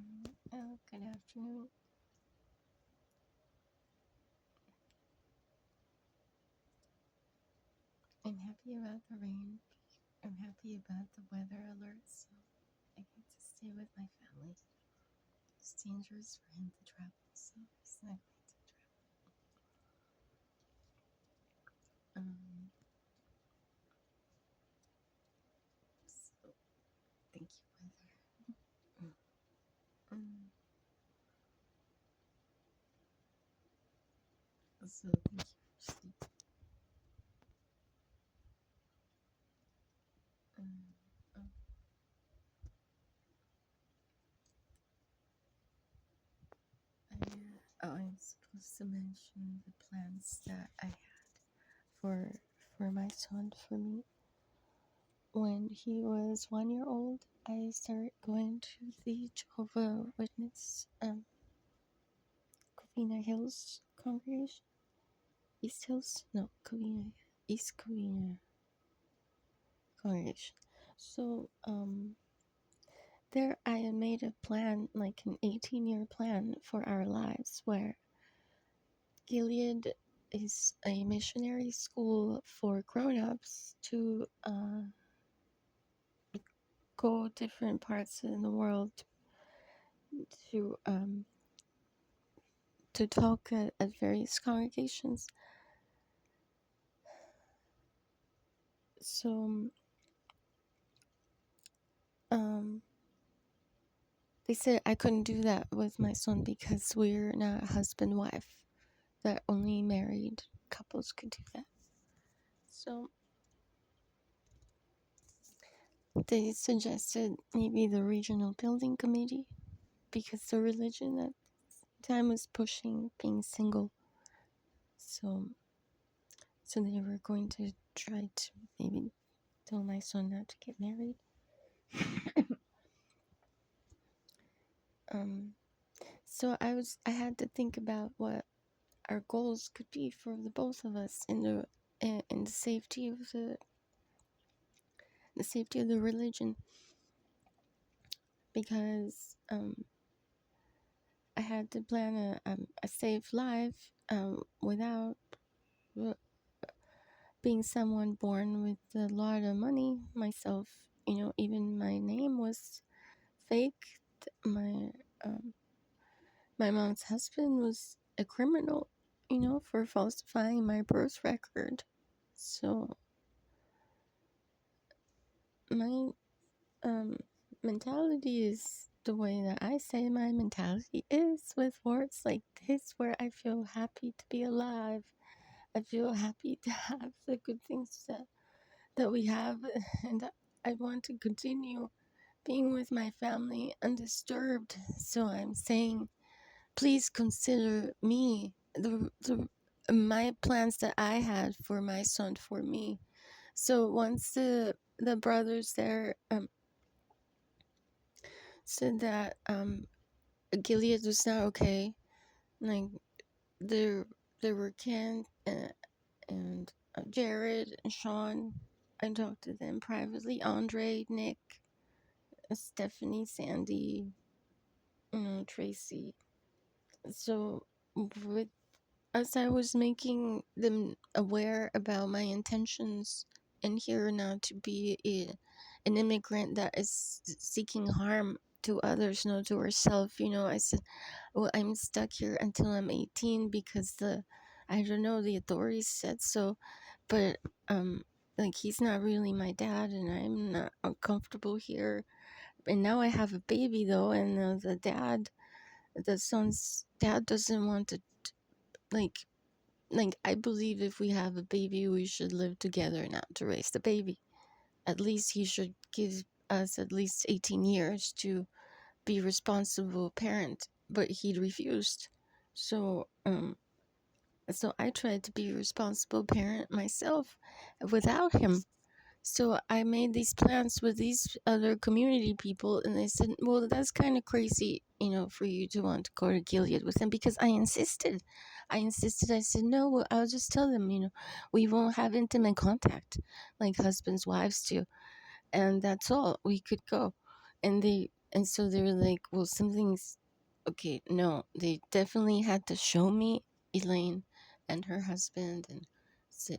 Good afternoon. I'm happy about the rain. I'm happy about the weather alerts, so I get to stay with my family. It's dangerous for him to travel, so he's not going to travel. So thank you, weather. Um, so thank you for sleep. Oh, I'm supposed to mention the plans that I had for my son, for me. When he was 1 year old, I started going to the Jehovah Witness Covina Hills congregation. East Hills? No, Covina, East Covina congregation. So there I had made a plan, like an 18-year plan for our lives, where Gilead is a missionary school for grown-ups to go different parts in the world to talk at various congregations. So they said I couldn't do that with my son because we're not husband-wife, that only married couples could do that. So they suggested maybe the regional building committee, because the religion at the time was pushing being single. So they were going to try to maybe tell my son not to get married. So I had to think about what our goals could be for the both of us in the safety of the religion, because I had to plan a safe life without being someone born with a lot of money myself. Even my name was fake. My mom's husband was a criminal, for falsifying my birth record. So my mentality is the way that I say my mentality is, with words like this, where I feel happy to be alive. I feel happy to have the good things that we have, and I want to continue being with my family undisturbed. So I'm saying, please consider me, my plans that I had for my son, for me. So once the brothers there said that Gilead was not okay, like there were Ken and Jared and Sean. I talked to them privately. Andre, Nick, Stephanie, Sandy, Tracy. So with as I was making them aware about my intentions and here not to be an immigrant that is seeking harm to others, not to herself, I said, well, I'm stuck here until I'm 18 because the authorities said so, but like, he's not really my dad and I'm not uncomfortable here. And now I have a baby though, and the son's dad doesn't want to, like I believe if we have a baby, we should live together, not to raise the baby. At least he should give us at least 18 years to be responsible parent, but he refused. So I tried to be a responsible parent myself without him. So I made these plans with these other community people, and they said, well, that's kind of crazy, for you to want to go to Gilead with them, because I insisted. I said, no, well, I'll just tell them, we won't have intimate contact like husbands, wives do. And that's all. We could go. And And so they were like, well, something's okay. No, they definitely had to show me Elaine and her husband and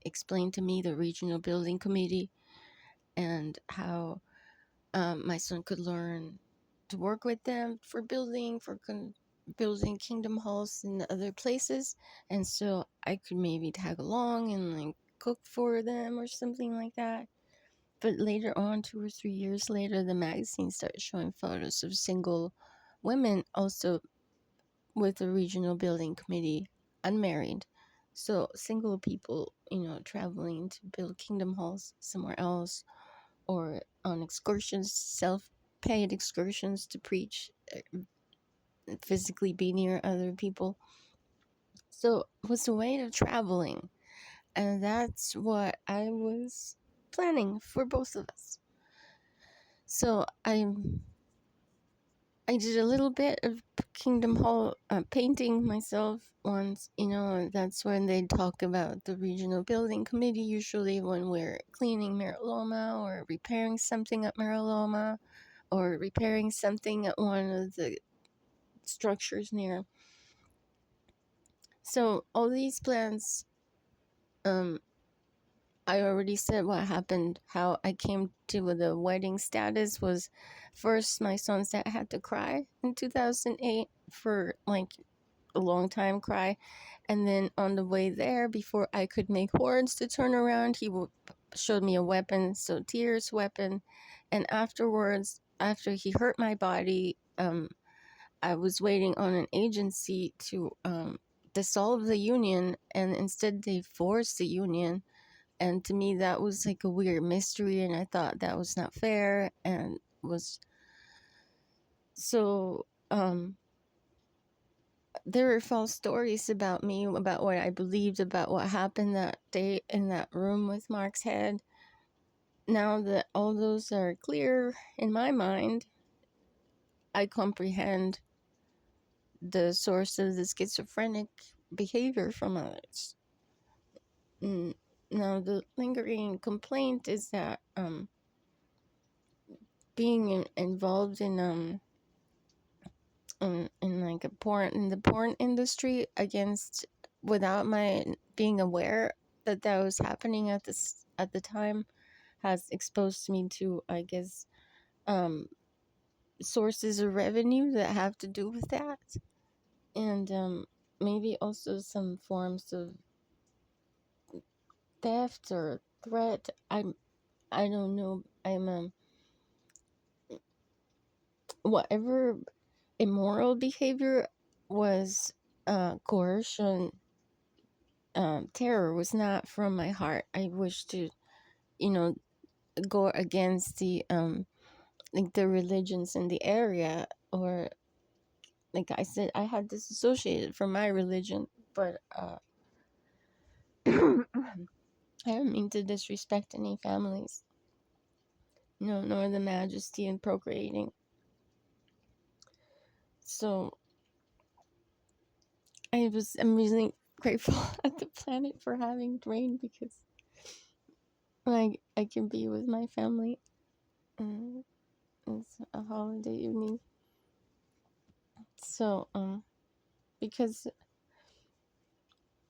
explain to me the regional building committee and how my son could learn to work with them for building kingdom halls in other places. And so I could maybe tag along and like cook for them or something like that. But later on, 2 or 3 years later, the magazine started showing photos of single women also with the regional building committee, unmarried. So single people, traveling to build kingdom halls somewhere else or on excursions, self paid excursions to preach, physically be near other people. So it was a way of traveling. And that's what I was planning for both of us. So I did a little bit of Kingdom Hall painting myself once, that's when they talk about the regional building committee, usually when we're cleaning Mariloma or repairing something at Mariloma or repairing something at one of the structures near. So all these plans, I already said what happened. How I came to the wedding status was first my son's dad had to cry in 2008 for like a long time cry. And then on the way there, before I could make words to turn around, he showed me a weapon, so tears weapon. And afterwards, after he hurt my body, I was waiting on an agency to dissolve the union, and instead they forced the union. And to me, that was like a weird mystery, and I thought that was not fair, and was so. There were false stories about me, about what I believed, about what happened that day in that room with Mark's head. Now that all those are clear in my mind, I comprehend the source of the schizophrenic behavior from others. Now, the lingering complaint is that being involved in like in the porn industry against without my being aware that that was happening at the time has exposed me to, I guess, sources of revenue that have to do with that, and maybe also some forms of theft or threat. I don't know. Whatever immoral behavior was coercion. Terror was not from my heart. I wish to, you know, go against the like the religions in the area, or like I said, I had disassociated from my religion, but I don't mean to disrespect any families, no, nor the majesty in procreating. So I'm really grateful at the planet for having rain, because like I can be with my family. It's a holiday evening. So because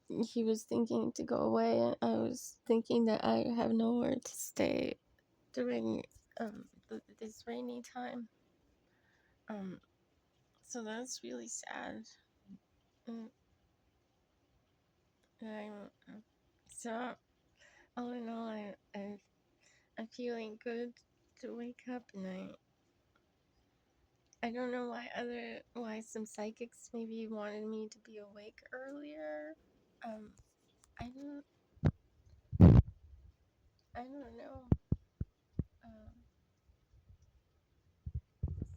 he was thinking to go away, and I was thinking that I have nowhere to stay during this rainy time. Um, so that's really sad. Mm, so all in all, I'm feeling good to wake up, and I don't know why some psychics maybe wanted me to be awake earlier. Um, I don't I don't know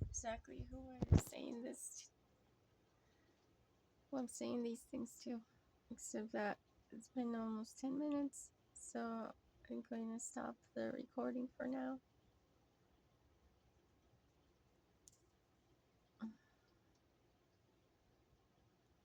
exactly who I'm saying these things to, except that it's been almost 10 minutes, so I'm going to stop the recording for now.